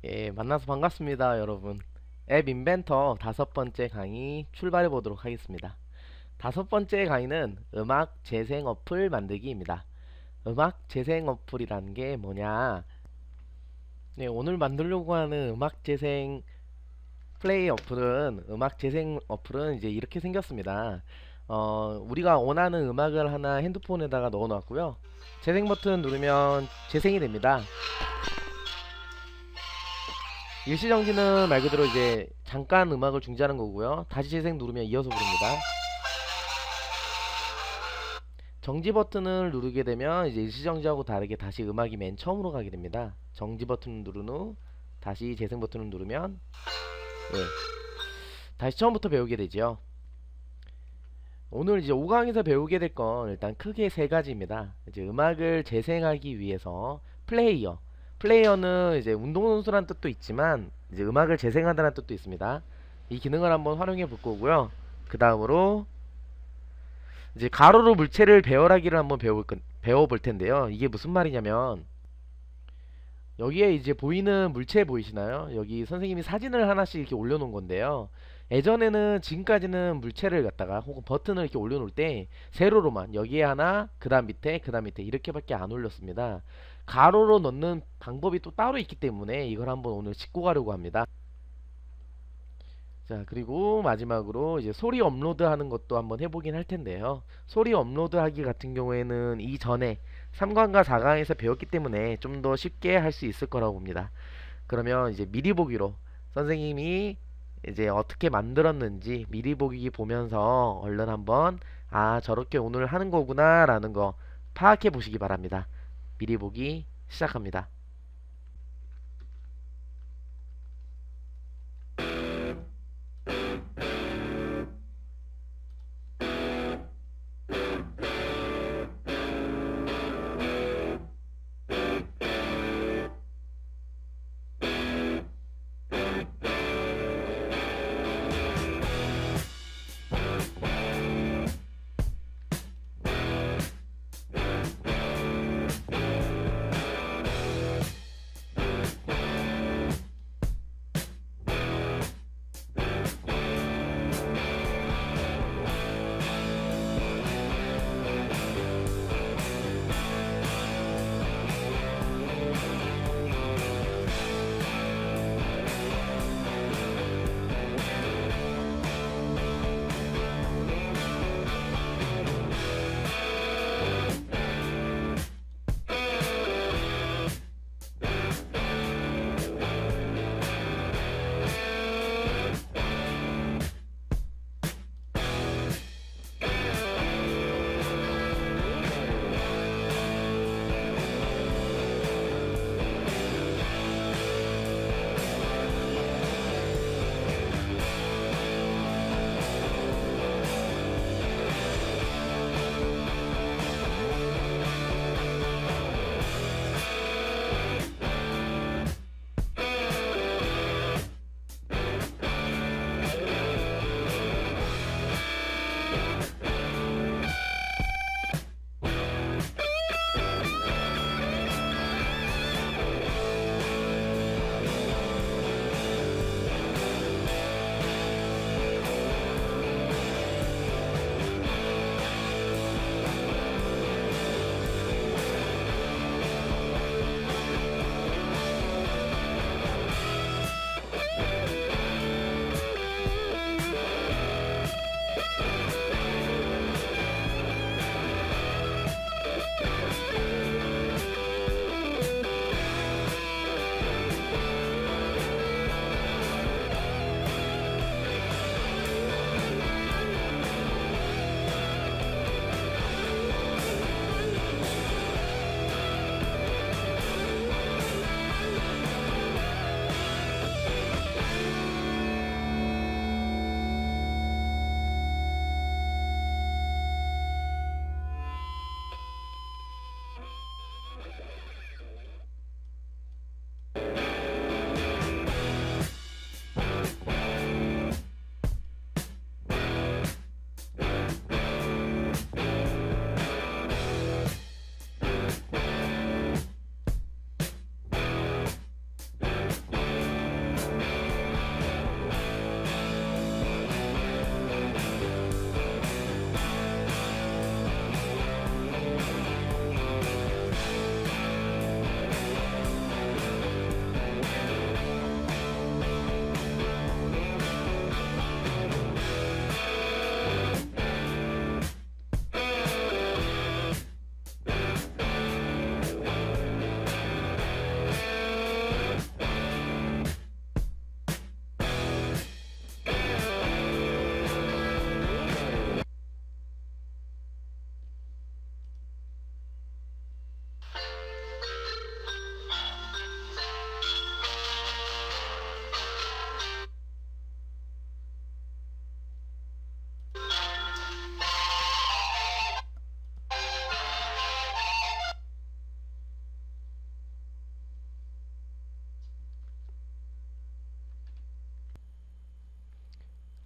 예, 만나서 반갑습니다, 여러분. 앱 인벤터 5번째 강의 출발해 보도록 하겠습니다. 5번째 강의는 음악 재생 어플 만들기입니다. 음악 재생 어플이라는 게 뭐냐? 네, 오늘 만들려고 하는 음악 재생 어플은 이제 이렇게 생겼습니다. 우리가 원하는 음악을 하나 핸드폰에다가 넣어 놨고요. 재생 버튼 누르면 재생이 됩니다. 일시정지는 말 그대로 이제 잠깐 음악을 중지하는 거고요. 다시 재생 누르면 이어서 부릅니다. 정지 버튼을 누르게 되면 이제 일시정지하고 다르게 다시 음악이 맨 처음으로 가게 됩니다. 정지 버튼을 누른 후 다시 재생 버튼을 누르면 예, 다시 처음부터 배우게 되죠. 오늘 이제 5강에서 배우게 될 건 일단 크게 세 가지입니다. 이제 음악을 재생하기 위해서 플레이어는 이제 운동선수라는 뜻도 있지만 이제 음악을 재생한다는 뜻도 있습니다. 이 기능을 한번 활용해 볼 거고요. 그 다음으로 이제 가로로 물체를 배열하기를 한번 배워볼 텐데요. 이게 무슨 말이냐면 여기에 이제 보이는 물체 보이시나요? 여기 선생님이 사진을 하나씩 이렇게 올려놓은 건데요. 예전에는 지금까지는 물체를 갖다가 혹은 버튼을 이렇게 올려놓을 때 세로로만 여기에 하나 그 다음 밑에 그 다음 밑에 이렇게밖에 안 올렸습니다. 가로로 넣는 방법이 또 따로 있기 때문에 이걸 한번 오늘 짚고 가려고 합니다. 자, 그리고 마지막으로 이제 소리 업로드 하는 것도 한번 해보긴 할 텐데요. 소리 업로드 하기 같은 경우에는 이전에 3강과 4강에서 배웠기 때문에 좀 더 쉽게 할 수 있을 거라고 봅니다. 그러면 이제 미리 보기로 선생님이 이제 어떻게 만들었는지 미리 보기 보면서 얼른 한번 저렇게 오늘 하는 거구나 라는 거 파악해 보시기 바랍니다. 미리 보기 시작합니다.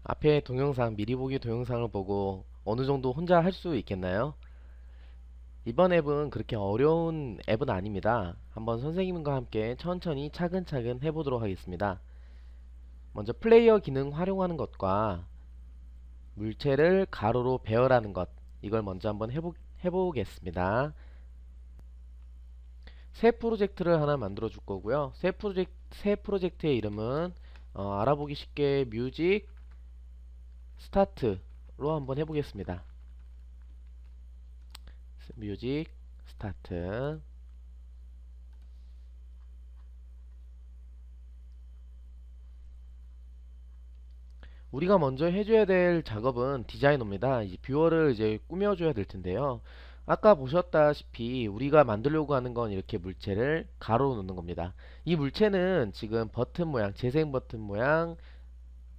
앞에 동영상, 미리 보기 동영상을 보고 어느 정도 혼자 할 수 있겠나요? 이번 앱은 그렇게 어려운 앱은 아닙니다. 한번 선생님과 함께 천천히 차근차근 해보도록 하겠습니다. 먼저 플레이어 기능 활용하는 것과 물체를 가로로 배열하는 것, 이걸 먼저 한번 해보겠습니다. 새 프로젝트를 하나 만들어 줄 거고요. 새 프로젝트의 이름은 알아보기 쉽게 뮤직 스타트로 한번 해보겠습니다. 뮤직 스타트. 우리가 먼저 해줘야 될 작업은 디자이너입니다. 이제 뷰어를 이제 꾸며줘야 될 텐데요. 아까 보셨다시피 우리가 만들려고 하는 건 이렇게 물체를 가로로 놓는 겁니다. 이 물체는 지금 버튼 모양, 재생 버튼 모양,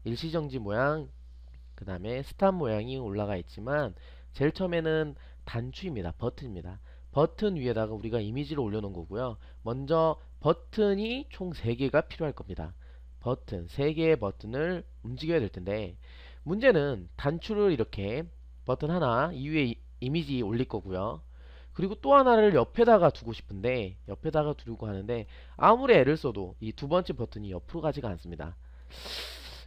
일시정지 모양, 그 다음에 스탑 모양이 올라가 있지만 제일 처음에는 단추입니다. 버튼입니다. 버튼 위에다가 우리가 이미지를 올려놓은 거고요. 먼저 버튼이 총 3개가 필요할 겁니다. 버튼, 3개의 버튼을 움직여야 될 텐데 문제는 단추를 이렇게 버튼 하나 이 위에 이미지 올릴 거고요. 그리고 또 하나를 옆에다가 두고 싶은데 옆에다가 두려고 하는데 아무리 애를 써도 이 두 번째 버튼이 옆으로 가지가 않습니다.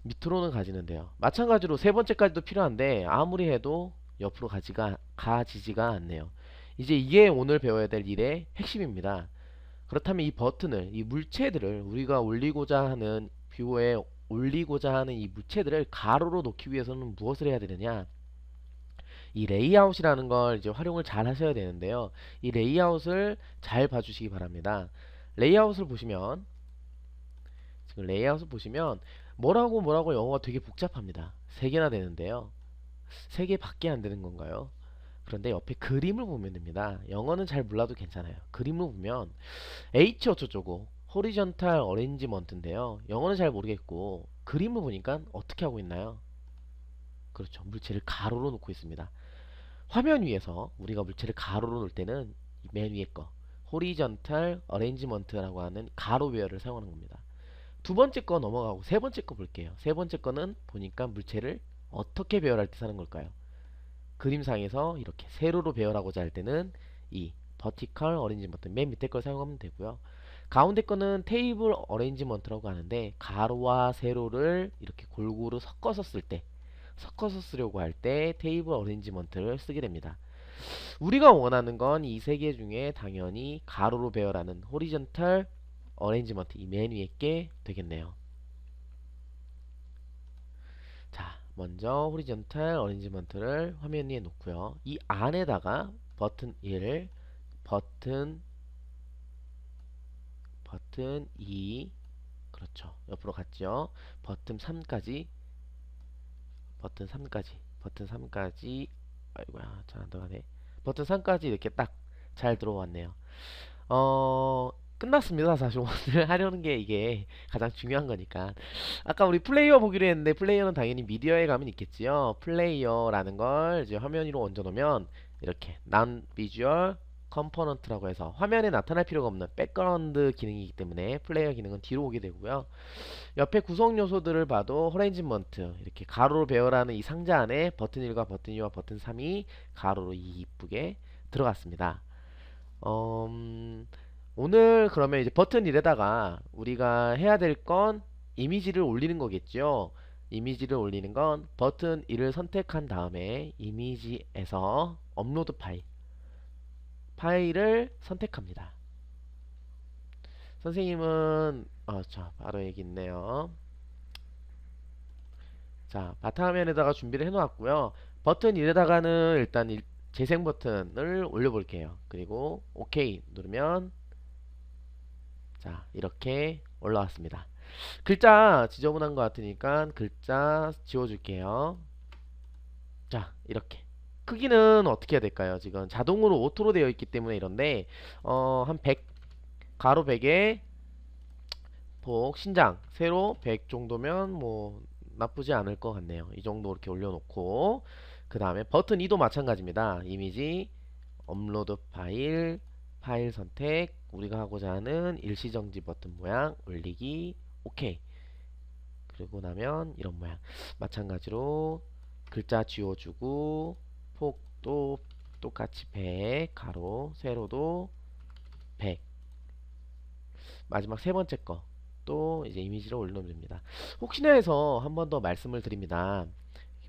밑으로는 가지는데요. 마찬가지로 세 번째까지도 필요한데 아무리 해도 옆으로 가지지가 않네요. 이제 이게 오늘 배워야 될 일의 핵심입니다. 그렇다면 이 버튼을, 이 물체들을 우리가 올리고자 하는 뷰어에 올리고자 하는 이 물체들을 가로로 놓기 위해서는 무엇을 해야 되느냐? 이 레이아웃이라는 걸 이제 활용을 잘 하셔야 되는데요. 이 레이아웃을 잘 봐주시기 바랍니다. 레이아웃을 보시면 지금 레이아웃을 보시면 뭐라고 영어가 되게 복잡합니다. 3개나 되는데요. 3개밖에 안 되는 건가요? 그런데 옆에 그림을 보면 됩니다. 영어는 잘 몰라도 괜찮아요. 그림을 보면 H 어쩌고 호리전탈 어레인지먼트인데요. 영어는 잘 모르겠고 그림을 보니까 어떻게 하고 있나요? 그렇죠. 물체를 가로로 놓고 있습니다. 화면 위에서 우리가 물체를 가로로 놓을 때는 맨 위에 거 호리전탈 어레인지먼트라고 하는 가로 배열을 사용하는 겁니다. 두 번째 거 넘어가고 세 번째 거 볼게요. 세 번째 거는 보니까 물체를 어떻게 배열할 때 사는 걸까요? 그림상에서 이렇게 세로로 배열하고자 할 때는 이 버티컬 어레인지먼트 맨 밑에 걸 사용하면 되고요. 가운데 거는 테이블 어레인지먼트라고 하는데 가로와 세로를 이렇게 골고루 섞어서 쓰려고 할 때 테이블 어레인지먼트를 쓰게 됩니다. 우리가 원하는 건 이 세 개 중에 당연히 가로로 배열하는 호리전탈 어레인지먼트 이 맨 위에 게 되겠네요. 자, 먼저 호리전탈 어레인지먼트를 화면 위에 놓고요. 이 안에다가 버튼 1, 버튼 2, 그렇죠. 옆으로 갔죠. 버튼 3까지, 버튼 3까지, 아이고야, 잘 안 들어가네. 버튼 3까지 이렇게 딱 잘 들어왔네요. 끝났습니다. 사실 오늘 하려는 게 이게 가장 중요한 거니까. 아까 우리 플레이어 보기로 했는데 플레이어는 당연히 미디어에 가면 있겠지요. 플레이어라는 걸 이제 화면 위로 얹어 놓으면 이렇게 non visual component라고 해서 화면에 나타날 필요가 없는 백그라운드 기능이기 때문에 플레이어 기능은 뒤로 오게 되고요. 옆에 구성 요소들을 봐도 호레인지먼트 이렇게 가로로 배열하는 이 상자 안에 버튼 1과 버튼 2와 버튼 3이 가로로 이쁘게 들어갔습니다. 오늘 그러면 이제 버튼 1에다가 우리가 해야 될 건 이미지를 올리는 거겠죠. 이미지를 올리는 건 버튼 1을 선택한 다음에 이미지에서 업로드 파일을 선택합니다. 선생님은 자 바로 여기 있네요. 자 바탕화면에다가 준비를 해 놓았고요. 버튼 1에다가는 일단 재생 버튼을 올려 볼게요. 그리고 OK 누르면 자 이렇게 올라왔습니다. 글자 지저분한 것 같으니까 글자 지워줄게요. 자 이렇게 크기는 어떻게 해야 될까요? 지금 자동으로 오토로 되어 있기 때문에 이런데 한 100 가로 100에 신장 세로 100 정도면 뭐 나쁘지 않을 것 같네요. 이 정도 이렇게 올려놓고 그 다음에 버튼 2도 마찬가지입니다. 이미지 업로드 파일 선택 우리가 하고자 하는 일시정지 버튼 모양 올리기 오케이. 그리고 나면 이런 모양. 마찬가지로 글자 지워주고 폭도 똑같이 100 가로 세로도 100. 마지막 세 번째 거 또 이제 이미지를 올려놓으면 됩니다. 혹시나 해서 한 번 더 말씀을 드립니다.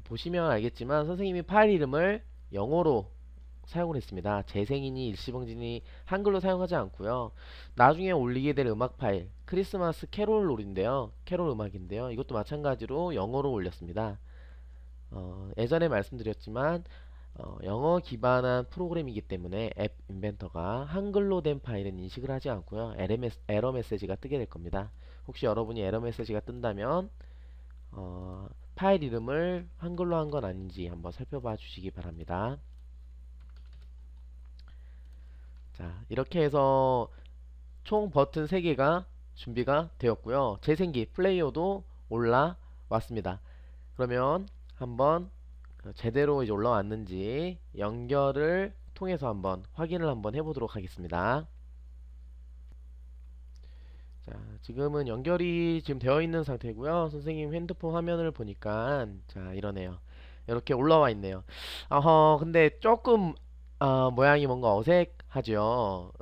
보시면 알겠지만 선생님이 파일 이름을 영어로 사용을 했습니다. 재생이니 일시정지니 한글로 사용하지 않고요. 나중에 올리게 될 음악 파일 크리스마스 캐롤 롤인데요. 캐롤 음악인데요. 이것도 마찬가지로 영어로 올렸습니다. 예전에 말씀드렸지만 영어 기반한 프로그램이기 때문에 앱 인벤터가 한글로 된 파일은 인식을 하지 않고요. 에러 메시지가 뜨게 될 겁니다. 혹시 여러분이 에러 메시지가 뜬다면 파일 이름을 한글로 한 건 아닌지 한번 살펴봐 주시기 바랍니다. 자, 이렇게 해서 총 버튼 3개가 준비가 되었고요. 재생기 플레이어도 올라왔습니다. 그러면 한번 제대로 이제 올라왔는지 연결을 통해서 한번 확인을 한번 해보도록 하겠습니다. 자, 지금은 연결이 지금 되어 있는 상태고요. 선생님 핸드폰 화면을 보니까 자, 이러네요. 이렇게 올라와 있네요. 근데 조금 모양이 뭔가 어색하죠.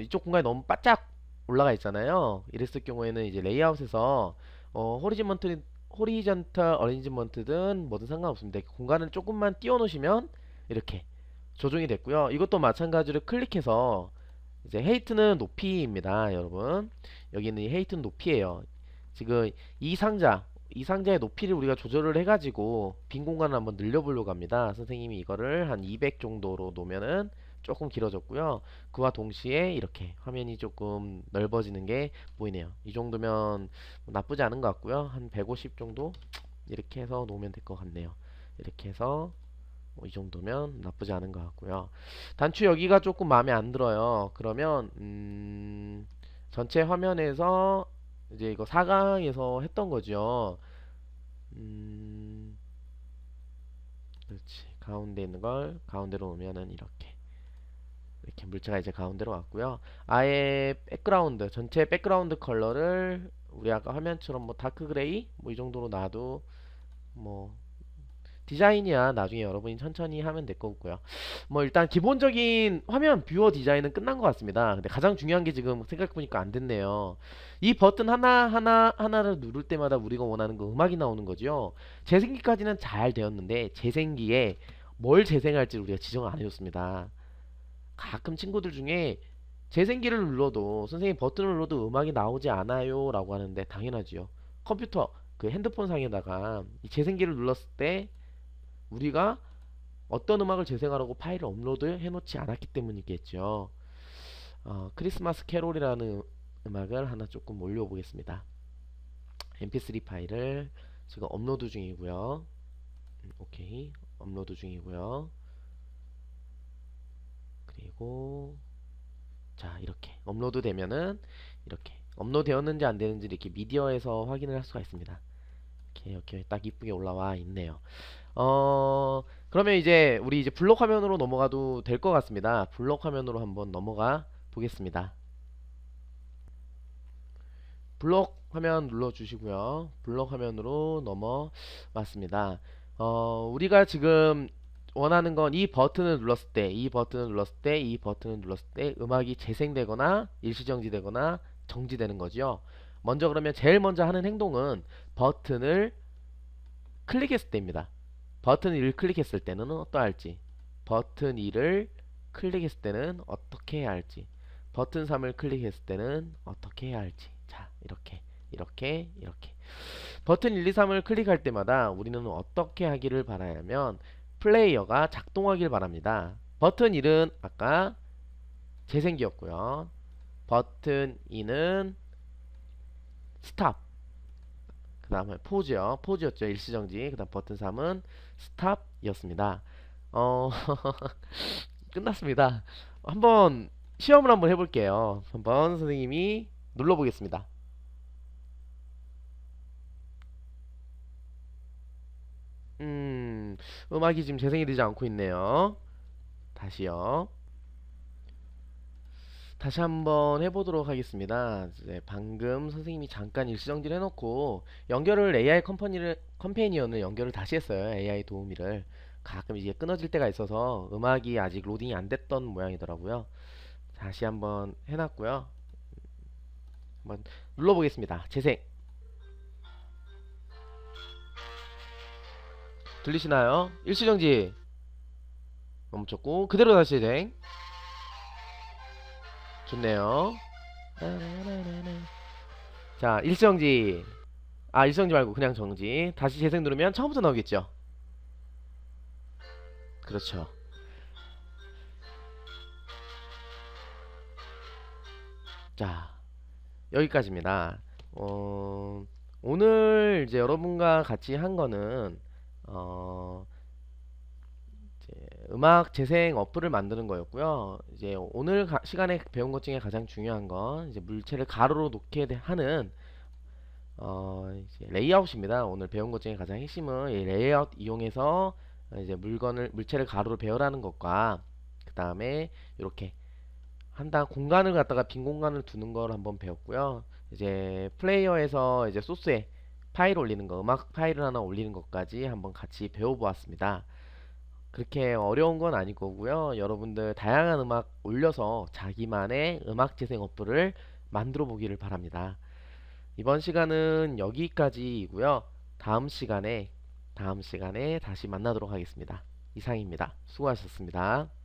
이쪽 공간이 너무 바짝 올라가 있잖아요. 이랬을 경우에는 이제 레이아웃에서 호리전탈 어레인지먼트든 뭐든 상관없습니다. 공간을 조금만 띄워 놓으시면 이렇게 조정이 됐고요. 이것도 마찬가지로 클릭해서 이제 헤이트는 높이입니다, 여러분. 여기는 헤이트는 높이에요. 지금 이 상자의 높이를 우리가 조절을 해가지고 빈 공간을 한번 늘려보려고 합니다. 선생님이 이거를 한 200 정도로 놓으면은 조금 길어졌고요. 그와 동시에 이렇게 화면이 조금 넓어지는 게 보이네요. 이 정도면 나쁘지 않은 것 같고요. 한 150 정도 이렇게 해서 놓으면 될 것 같네요. 이렇게 해서 이 정도면 나쁘지 않은 것 같고요. 단추 여기가 조금 마음에 안 들어요. 그러면 전체 화면에서 이제 이거 4강에서 했던 거죠. 그렇지. 가운데 있는 걸 가운데로 오면은 이렇게 물체가 이제 가운데로 왔고요. 아예 백그라운드 전체 백그라운드 컬러를 우리 아까 화면처럼 뭐 다크 그레이 뭐 이 정도로 놔도 뭐 디자인이야 나중에 여러분이 천천히 하면 될 거고요. 뭐 일단 기본적인 화면 뷰어 디자인은 끝난 것 같습니다. 근데 가장 중요한 게 지금 생각해보니까 안 됐네요. 이 버튼 하나를 누를 때마다 우리가 원하는 그 음악이 나오는 거죠. 재생기까지는 잘 되었는데 재생기에 뭘 재생할지 우리가 지정을 안 해줬습니다. 가끔 친구들 중에 재생기를 눌러도 선생님 버튼을 눌러도 음악이 나오지 않아요 라고 하는데 당연하지요. 컴퓨터 그 핸드폰 상에다가 이 재생기를 눌렀을 때 우리가 어떤 음악을 재생하라고 파일을 업로드 해놓지 않았기 때문이겠죠. 크리스마스 캐롤이라는 음악을 하나 조금 올려보겠습니다. mp3 파일을 지금 업로드 중이고요. 오케이, 업로드 중이고요. 그리고 자, 이렇게 업로드 되면은 이렇게 업로드 되었는지 안 되는지 이렇게 미디어에서 확인을 할 수가 있습니다. 이렇게 딱 이쁘게 올라와 있네요. 그러면 이제 우리 이제 블록 화면으로 넘어가도 될 것 같습니다. 블록 화면으로 한번 넘어가 보겠습니다. 블록 화면 눌러주시고요. 블록 화면으로 넘어왔습니다. 우리가 지금 원하는 건 이 버튼을 눌렀을 때, 이 버튼을 눌렀을 때, 이 버튼을 눌렀을 때 음악이 재생되거나 일시정지되거나 정지되는 거죠. 먼저 그러면 제일 먼저 하는 행동은 버튼을 클릭했을 때입니다. 버튼 1을 클릭했을 때는 어떠할지, 버튼 2를 클릭했을 때는 어떻게 해야 할지, 버튼 3을 클릭했을 때는 어떻게 해야 할지. 자, 이렇게 버튼 1, 2, 3을 클릭할 때마다 우리는 어떻게 하기를 바라냐면 플레이어가 작동하길 바랍니다. 버튼 1은 아까 재생기였고요. 버튼 2는 스탑, 그 다음에 포즈였죠. 일시정지. 그 다음 버튼 3은 스탑이었습니다. 끝났습니다. 한번 시험을 한번 해볼게요. 한번 선생님이 눌러보겠습니다. 음악이 지금 재생이 되지 않고 있네요. 다시요. 다시 한번 해보도록 하겠습니다. 이제 방금 선생님이 잠깐 일시정지를 해놓고 연결을 AI 컴패니언을 연결을 다시 했어요. AI 도우미를. 가끔 이제 끊어질 때가 있어서 음악이 아직 로딩이 안 됐던 모양이더라고요. 다시 한번 해놨고요. 한번 눌러보겠습니다. 재생. 들리시나요? 일시정지 멈췄고 그대로 다시 재생. 좋네요. 자, 일시정지. 아, 일시정지 말고 그냥 정지. 다시 재생 누르면 처음부터 나오겠죠. 그렇죠. 자, 여기까지입니다. 어, 오늘 이제 여러분과 같이 한 거는 어, 이제 음악 재생 어플을 만드는 거였고요. 이제 오늘 시간에 배운 것 중에 가장 중요한 건 이제 물체를 가로로 놓게 하는 이제 레이아웃입니다. 오늘 배운 것 중에 가장 핵심은 이 레이아웃 이용해서 이제 물체를 가로로 배열하는 것과 그 다음에 이렇게 한다 공간을 갖다가 빈 공간을 두는 걸 한번 배웠고요. 이제 플레이어에서 이제 소스에 파일 올리는 거, 음악 파일을 하나 올리는 것까지 한번 같이 배워보았습니다. 그렇게 어려운 건 아니고요. 여러분들 다양한 음악 올려서 자기만의 음악 재생 어플을 만들어 보기를 바랍니다. 이번 시간은 여기까지이고요. 다음 시간에 다시 만나도록 하겠습니다. 이상입니다. 수고하셨습니다.